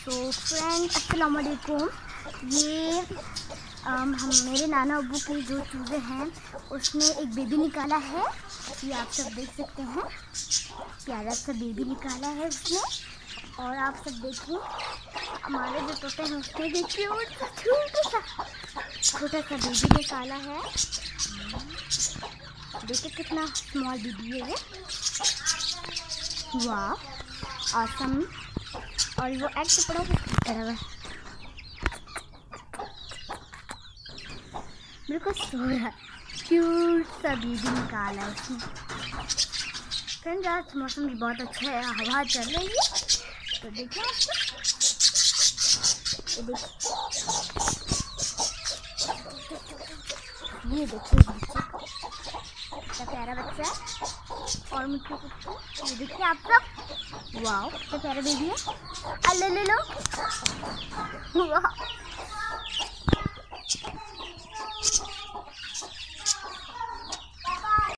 तो फ्रेंड अस्सलाम वालेकुम। ये मेरे नाना अब्बू की जो चूज़े हैं उसने एक बेबी निकाला है। ये आप सब देख सकते हैं, प्यारा सा बेबी निकाला है उसने। और आप सब देखिए हमारे जो तोते हैं उसने देखिए छोटा सा बेबी निकाला है। देखिए कितना स्मॉल बेबी है ये। वाह ऑसम। और वो एग से पड़ा हुआ है, बिल्कुल सो रहा है। क्यूट सा बेबी निकाला है उसने। फ्रेंड्स आज मौसम भी बहुत अच्छा है, हवा चल रही है। तो देखिए ये देखिए कितना प्यारा बच्चा है। और मुझे कुछ ये देखिए आप सब, वाह कितना प्यारा बेबी है। ले लो वाह।